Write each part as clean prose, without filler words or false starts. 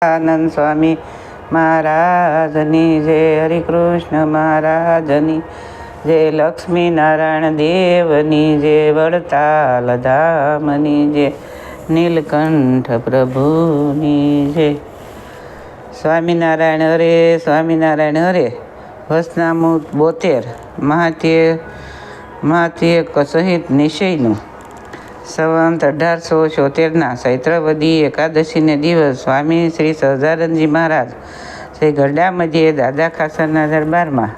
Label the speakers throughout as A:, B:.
A: આનંદ સ્વામી મહારાજની જય, હરિકૃષ્ણ મહારાજની જય, લક્ષ્મી નારાયણ દેવની જય, વડતાલ ધામની જય, નીલકંઠ પ્રભુની જય. સ્વામિનારાયણ હરે, સ્વામિનારાયણ હરે. વસનામું 72 મહાત્ય સહિત નિશ્ચયનું. સંવંત 1876 ચૈત્રવદી એકાદશીને દિવસ સ્વામી શ્રી સહજાનંદજી મહારાજ શ્રી ગરડા મધ્યે દાદા ખાસરના દરબારમાં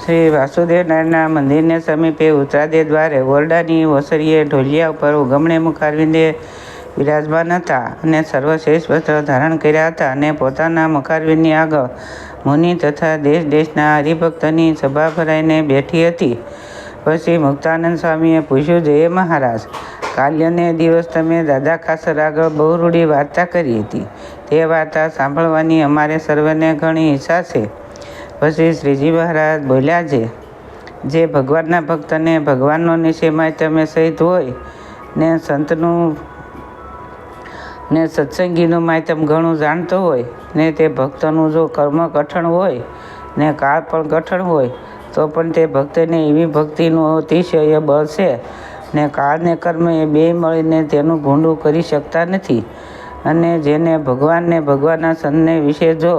A: શ્રી વાસુદેવ નારાયણના મંદિરને સમીપે ઉત્તરાદે દ્વારે ઓરડાની ઓસરીએ ઢોલિયા ઉપર ઉગમણે મુખારવિંદે બિરાજમાન હતા અને સર્વશ્રેષ્ઠ વસ્ત્ર ધારણ કર્યા હતા અને પોતાના મુખારવિંદની આગળ મુનિ તથા દેશ દેશના હરિભક્તની સભા ભરાઈને બેઠી હતી. પછી મુક્તાનંદ સ્વામીએ પૂછ્યું, જય મહારાજ, કાલ્યને દિવસ તમે દાદા ખાસર આગળ બહુ રૂડી વાર્તા કરી હતી. તે વાર્તા સાંભળવાની અમારે સર્વને ઘણી ઈચ્છા છે. પછી શ્રીજી મહારાજ બોલ્યા, જે ભગવાનના ભક્તને ભગવાનનો નિશ્ચયમાં તમે સહિત હોય ને સંતનું ને સત્સંગીનું માયતમ ઘણું જાણતો હોય ને તે ભક્તનું જો કર્મ કઠણ હોય ને કાળ પણ કઠણ હોય તો પણ તે ભક્તને એવી ભક્તિનું અતિશય બળ છે ને કાળ ને કર્મ એ બેય મળીને તેનું ભૂંડું કરી શકતા નથી. અને જેને ભગવાનને ભગવાનના સંતને વિશે જો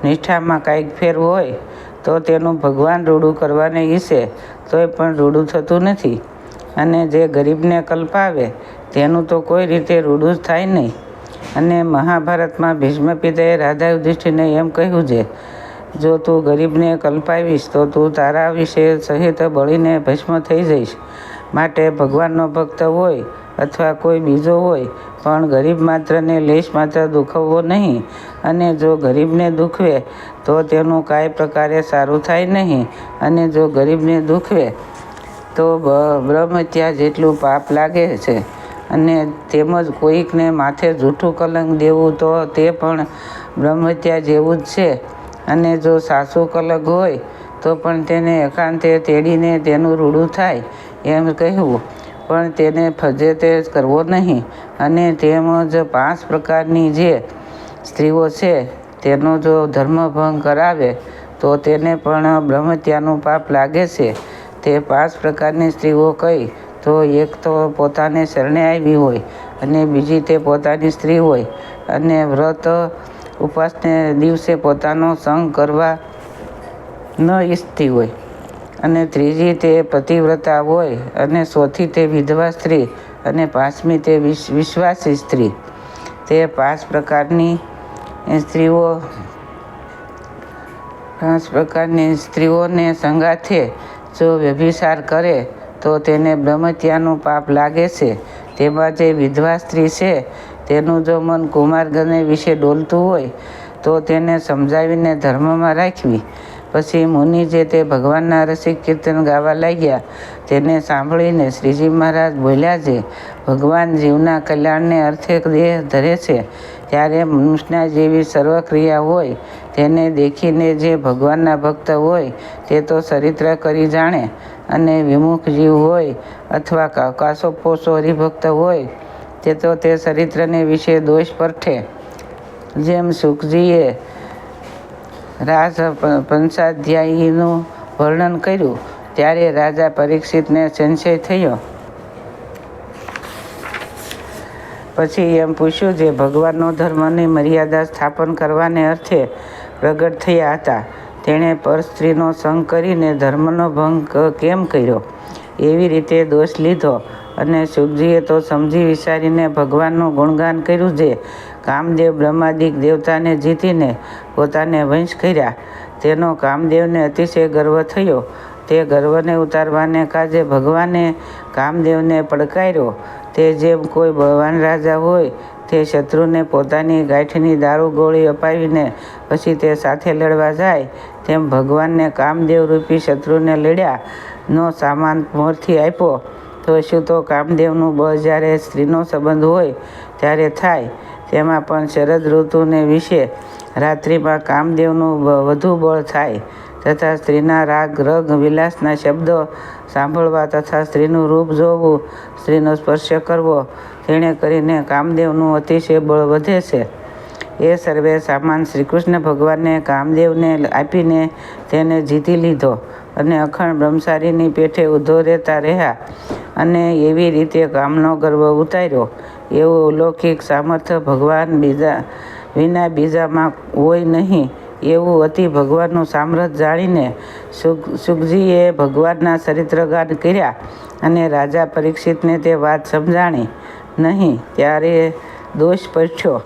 A: નિષ્ઠામાં કાંઈક ફેર હોય તો તેનું ભગવાન રૂડું કરવાને ઈચ્છે તોય પણ રૂડું થતું નથી. અને જે ગરીબને કલ્પાવે તેનું તો કોઈ રીતે રૂડું જ થાય નહીં. અને મહાભારતમાં ભીષ્મ પિતાએ રાધા યુધિષ્ઠિરને એમ કહ્યું છે, જો તું ગરીબને કલ્પાવીશ તો તું તારા વિશે સહિત બળીને ભસ્મ થઈ જઈશ. માટે ભગવાનનો ભક્ત હોય અથવા કોઈ બીજો હોય પણ ગરીબ માત્રને લેશ માત્ર દુખવવો નહીં. અને જો ગરીબને દુખવે તો તેનું કાંઈ પ્રકારે સારું થાય નહીં. અને જો ગરીબને દુખવે તો બ્રહ્મહત્યા જેટલું પાપ લાગે છે. અને તેમજ કોઈકને માથે જૂઠું કલંક દેવું તો તે પણ બ્રહ્મહત્યા જેવું જ છે. અને જો સાસુ કલંક હોય તો પણ તેને એકાંતે તેડીને તેનું રૂડું થાય એમ કહેવું, પણ તેને ફજેતે કરવો નહીં. અને તેમજ 5 પ્રકારની જે સ્ત્રીઓ છે તેનો જો ધર્મભંગ કરાવે તો તેને પણ બ્રહ્મહત્યાનું પાપ લાગે છે. તે 5 પ્રકારની સ્ત્રીઓ કઈ તો એક તો પોતાને શરણે આવી હોય અને બીજી તે પોતાની સ્ત્રી હોય અને વ્રત ઉપવાસને દિવસે પોતાનો સંગ કરવા ન ઈચ્છતી હોય અને ત્રીજી તે પતિવ્રતા હોય અને ચોથી તે વિધવા સ્ત્રી અને 5મી તે વિશ્વાસી સ્ત્રી. તે 5 પ્રકારની સ્ત્રીઓને સંગાથે જો વ્યભિચાર કરે તો તેને બ્રહ્મહત્યાનું પાપ લાગે છે. તેમાં જે વિધવા સ્ત્રી છે તેનું જો મન કુમારગને વિશે ડોલતું હોય તો તેને સમજાવીને ધર્મમાં રાખવી. પછી મુનિ જે તે ભગવાનના રસિક કીર્તન ગાવા લાગ્યા તેને સાંભળીને શ્રીજી મહારાજ બોલ્યા, ભગવાન જીવના કલ્યાણને અર્થે દેહ ધરે છે ત્યારે મનુષ્યના જેવી સર્વ ક્રિયા હોય તેને દેખીને જે ભગવાનના ભક્ત હોય તે તો ચરિત્ર કરી જાણે. અને વિમુખ જીવ હોય અથવા કાસોપોસો હરિભક્ત હોય તે તો તે ચરિત્રને વિશે દોષ પરઠે. જેમ સુખજીએ રાજ પંચાધ્યાયીનું વર્ણન કર્યું ત્યારે રાજા પરીક્ષિતને સંશય થયો. પછી એમ પૂછ્યું, જે ભગવાનનો ધર્મની મર્યાદા સ્થાપન કરવાને અર્થે પ્રગટ થયા હતા તેણે પર સ્ત્રીનો સંગ કરીને ધર્મનો ભંગ કેમ કર્યો? એવી રીતે દોષ લીધો. અને સુખજીએ તો સમજી વિચારીને ભગવાનનું ગુણગાન કર્યું. જે કામદેવ બ્રહ્માદિક દેવતાને જીતીને પોતાને વંશ કર્યા તેનો કામદેવને અતિશય ગર્વ થયો. તે ગર્વને ઉતારવાને કાજે ભગવાને કામદેવને પડકાર્યો. તે જેમ કોઈ બળવાન રાજા હોય તે શત્રુને પોતાની ગાંઠની દારૂ ગોળી અપાવીને પછી તે સાથે લડવા જાય તેમ ભગવાનને કામદેવ રૂપી શત્રુને લડ્યા નો સામાન મોરથી આપ્યો. તો શું તો કામદેવનું બળ જ્યારે સ્ત્રીનો સંબંધ હોય ત્યારે થાય, તેમાં પણ શરદ ઋતુને વિશે રાત્રિમાં કામદેવનું વધુ બળ થાય. તથા સ્ત્રીના રાગ રગ વિલાસના શબ્દો સાંભળવા તથા સ્ત્રીનું રૂપ જોવું, સ્ત્રીનો સ્પર્શ કરવો, તેણે કરીને કામદેવનું અતિશય બળ વધે છે. એ સર્વે સામાન શ્રીકૃષ્ણ ભગવાનને કામદેવને આપીને તેને જીતી લીધો અને અખંડ બ્રહ્મચારીની પેઠે ઊભો રહેતા રહ્યા અને એવી રીતે કામનો ગર્વ ઉતાર્યો. એવું અલૌકિક સામર્થ્ય ભગવાન વિના બીજામાં હોય નહીં. એવું અતિ ભગવાનનું સામર્થ્ય જાણીને સુખજીએ ભગવાનના ચરિત્રગાન કર્યા અને રાજા પરીક્ષિતને તે વાત સમજાણી નહીં. ત્યારે દોષ પૂછ્યો,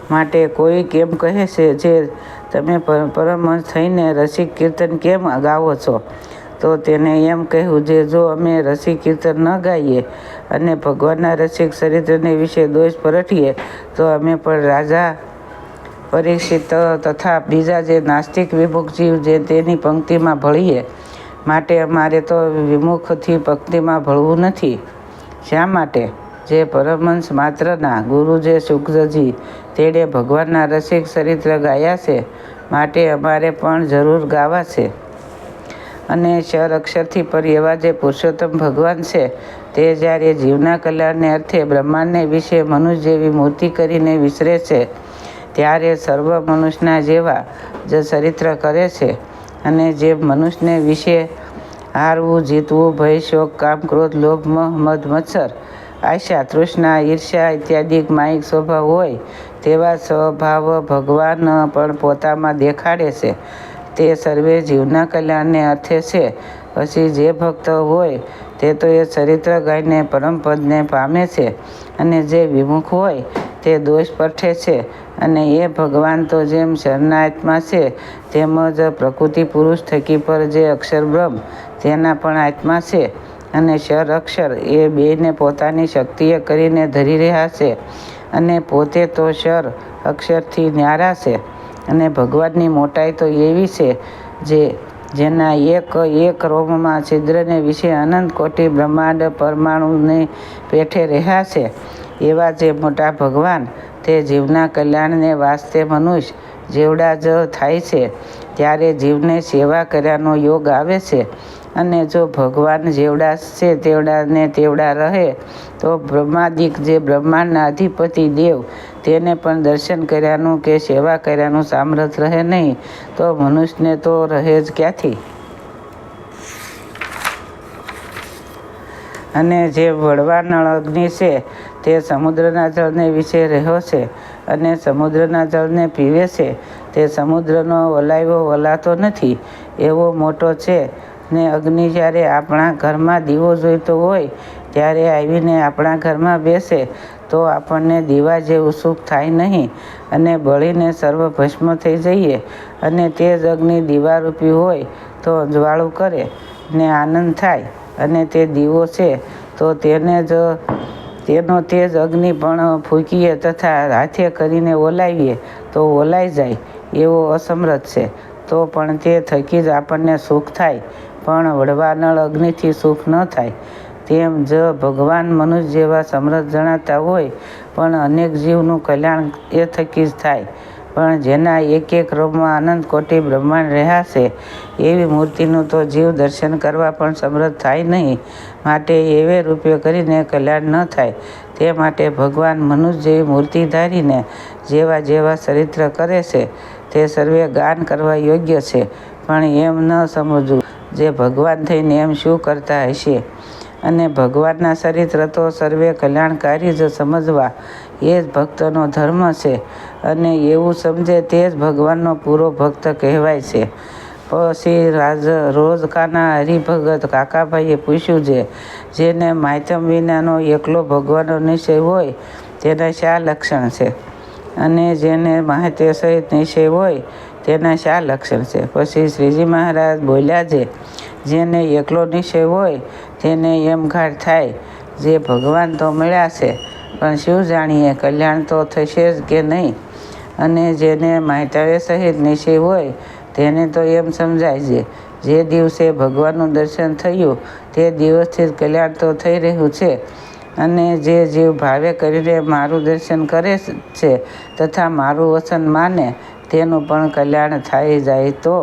A: માટે કોઈ કેમ કહે છે જે તમે પરમહંસ થઈને રસિક કીર્તન કેમ ગાવો છો? તો તેને એમ કહ્યું, જે જો અમે રસિક કીર્તન ન ગાઈએ અને ભગવાનના રસિક ચરિત્રને વિશે દોષ પરઠીએ તો અમે પણ રાજા પરીક્ષિત તથા બીજા જે નાસ્તિક વિમુખ જીવ જે તેની પંક્તિમાં ભળીએ. માટે અમારે તો વિમુખથી પંક્તિમાં ભળવું નથી. શા માટે? જે પરમહંસ માત્રના ગુરુ જે શુક્રજી તેણે ભગવાનના રસિક ચરિત્ર ગાયા છે, માટે અમારે પણ જરૂર ગાવા છે. અને ક્ષર અક્ષરથી પર એવા જે પુરુષોત્તમ ભગવાન છે તે જ્યારે જીવના કલ્યાણને અર્થે બ્રહ્માંડને વિશે મનુષ્ય જેવી મૂર્તિ કરીને વિસરે છે, ત્યારે સર્વ મનુષ્યના જેવા જ ચરિત્ર કરે છે. અને જે મનુષ્યને વિશે હારવું, જીતવું, ભય, શોક, કામ, ક્રોધ, લોભ, મદ, મત્સર, આશા, તૃષ્ણા, ઈર્ષ્યા ઇત્યાદિ માયિક સ્વભાવ હોય તેવા સ્વભાવ ભગવાન પણ પોતામાં દેખાડે છે. તે સર્વે જીવના કલ્યાણને અર્થે છે. પછી જે ભક્ત હોય તે તો એ ચરિત્ર ગાઈને પરમપદને પામે છે અને જે વિમુખ હોય તે દોષ પરઠે છે. અને એ ભગવાન તો જેમ શરણાત્મા છે તેમજ પ્રકૃતિ પુરુષ થકી પર જે અક્ષર બ્રહ્મ તેના પણ આત્મા છે. અને ક્ષર અક્ષર એ બેયને પોતાની શક્તિએ કરીને ધરી રહ્યા છે અને પોતે તો ક્ષર અક્ષરથી ન્યારા છે. અને ભગવાનની મોટાઈ તો એવી છે જેના એક રોમમાં છિદ્રને વિશે અનંત કોટી બ્રહ્માંડ પરમાણુની પેઠે રહ્યા છે. એવા જે મોટા ભગવાન તે જીવના કલ્યાણને વાસ્તે મનુષ્ય જેવડા જ થાય છે. ત્યારે જીવને સેવા કર્યાનો યોગ આવે છે. અને જો ભગવાન જેવડા છે તેવડા ને તેવડા રહે તો બ્રહ્માદિક જે બ્રહ્માંડના અધિપતિ દેવ તેને પણ દર્શન કર્યાનું કે સેવા કર્યાનું સામર્થ્ય રહે નહીં, તો મનુષ્યને તો રહે જ ક્યાંથી? અને જે બળવાનળ અગ્નિ છે તે સમુદ્રના જળને વિશે રહ્યો છે અને સમુદ્રના જળને પીવે છે. તે સમુદ્રનો વલાયો વલાતો નથી એવો મોટો છે. ને અગ્નિ જ્યારે આપણા ઘરમાં દીવો જોઈતો હોય ત્યારે આવીને આપણા ઘરમાં બેસે તો આપણને દીવા જેવું સુખ થાય નહીં અને બળીને સર્વ ભસ્મ થઈ જઈએ. અને તે જ અગ્નિ દીવારૂપી હોય તો અજવાળું કરે ને આનંદ થાય. અને તે દીવો છે તો તેનો તેજ અગ્નિ પણ ફૂંકીએ તથા હાથે કરીને ઓલાવીએ તો ઓલાઈ જાય એવો અસમર્થ છે. તો પણ તે થકી જ આપણને સુખ થાય, પણ વડવાનળ અગ્નિથી સુખ ન થાય. તેમ જ ભગવાન મનુષ્ય જેવા સમર્થ જણાતા હોય પણ અનેક જીવનું કલ્યાણ એ થકી જ થાય. પણ જેના એક એક રોમમાં અનંત કોટી બ્રહ્માંડ રહ્યા છે એવી મૂર્તિનું તો જીવ દર્શન કરવા પણ સમર્થ થાય નહીં. માટે એવે રૂપે કરીને કલ્યાણ ન થાય. તે માટે ભગવાન મનુષ્ય જેવી મૂર્તિ ધારીને જેવા જેવા ચરિત્ર કરે છે તે સર્વે ગાન કરવા યોગ્ય છે. પણ એમ ન સમજવું જે ભગવાન થઈને એમ શું કરતા હશે. અને ભગવાનના ચરિત્ર તો સર્વે કલ્યાણકારી જ સમજવા એ જ ભક્તનો ધર્મ છે. અને એવું સમજે તે જ ભગવાનનો પૂરો ભક્ત કહેવાય છે. પછી રોજકાના હરિભગત કાકાભાઈએ પૂછ્યું, જેને માધ્યમ વિનાનો એકલો ભગવાનનો નિશ્ચય હોય તેના શા લક્ષણ છે? અને જેને માહિતી સહિત નિશ્ચય હોય તેના શા લક્ષણ છે? પછી શ્રીજી મહારાજ બોલ્યા, જેને એકલો નિશ્ચય હોય તેને એમ ઘાટ થાય, જે ભગવાન તો મળ્યા છે પણ શું જાણીએ કલ્યાણ તો થશે જ કે નહીં. અને જેને માહિતી સહિત નિશ્ચય હોય તેને તો એમ સમજાય જે દિવસે ભગવાનનું દર્શન થયું તે દિવસથી જ કલ્યાણ તો થઈ રહ્યું છે. અને જે જીવ ભાવે કરીને મારું દર્શન કરે છે તથા મારું વચન માને તેનું પણ કલ્યાણ થઈ જાય તો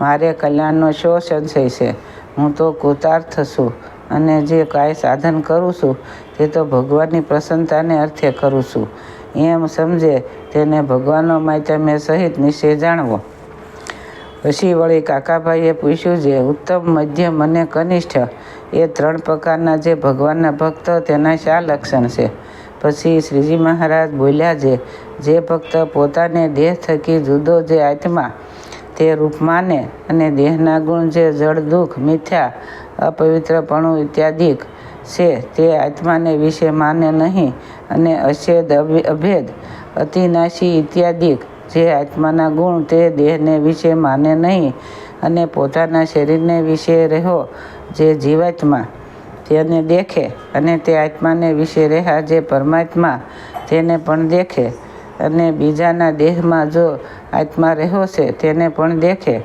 A: મારે કલ્યાણનો શો સંશય છે? હું તો કૃતાર્થ છું, અને જે કાંઈ સાધન કરું છું તે તો ભગવાનની પ્રસન્નતાને અર્થે કરું છું. એમ સમજે તેને ભગવાનનો માધ્યમે સહિત નિશ્ચય જાણવો. પછી વળી કાકાભાઈએ પૂછ્યું, જે ઉત્તમ, મધ્યમ અને કનિષ્ઠ એ 3 પ્રકારના જે ભગવાનના ભક્ત, તેના શા લક્ષણ છે? પછી શ્રીજી મહારાજ બોલ્યા, જે ભક્ત પોતાને દેહ થકી જુદો જે આત્મા તે રૂપ માને, અને દેહના ગુણ જે જળ, દુઃખ, મિથ્યા, અપવિત્રપણું ઇત્યાદિક છે તે આત્માને વિશે માને નહીં, અને અછેદ, અભેદ, અતિનાશી ઇત્યાદિક જે આત્માના ગુણ તે દેહને વિશે માને નહીં, અને પોતાના શરીરને વિશે રહ્યો જે જીવાત્મા તેને દેખે, અને તે આત્માને વિશે રહ્યા જે પરમાત્મા તેને પણ દેખે, અને બીજાના દેહમાં જો આત્મા રહ્યો છે તેને પણ દેખે,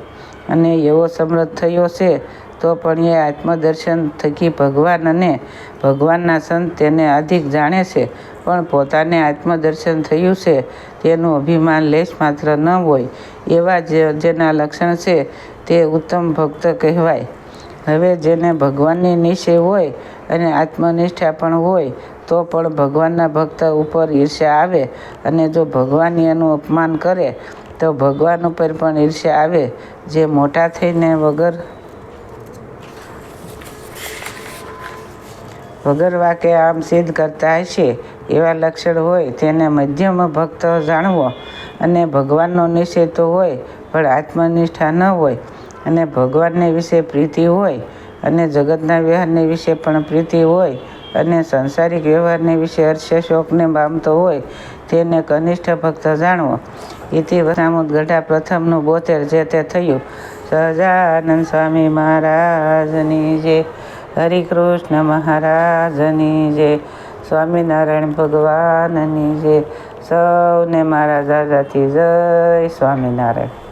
A: અને એવો સમર્થ થયો છે તો પણ એ આત્મદર્શન થકી ભગવાન અને ભગવાનના સંત તેને અધિક જાણે છે, પણ પોતાને આત્મદર્શન થયું છે તેનું અભિમાન લેશ માત્ર ન હોય, એવા જેના લક્ષણ છે તે ઉત્તમ ભક્ત કહેવાય. હવે જેને ભગવાનની નિશ્ચય હોય અને આત્મનિષ્ઠા પણ હોય, તો પણ ભગવાનના ભક્ત ઉપર ઈર્ષ્યા આવે, અને જો ભગવાન એનું અપમાન કરે તો ભગવાન ઉપર પણ ઈર્ષ્યા આવે. જે મોટા થઈને વગર વાકે આમ સિદ્ધ કરતા હશે એવા લક્ષણ હોય તેને મધ્યમ ભક્ત જાણવો. અને ભગવાનનો નિશ્ચય તો હોય પણ આત્મનિષ્ઠા ન હોય, અને ભગવાનને વિશે પ્રીતિ હોય, અને જગતના વ્યવહારને વિશે પણ પ્રીતિ હોય, અને સંસારિક વ્યવહારને વિશે હર્ષ શોકને પામતો હોય તેને કનિષ્ઠ ભક્ત જાણવો. ઇતિ વચનામૃતગઢા પ્રથમનું 72 જે તે થયું. સહજાનંદ સ્વામી મહારાજની જય. હરિકૃષ્ણ મહારાજની જય. સ્વામિનારાયણ ભગવાનની જય. સૌને મારા દાદાથી જય સ્વામિનારાયણ.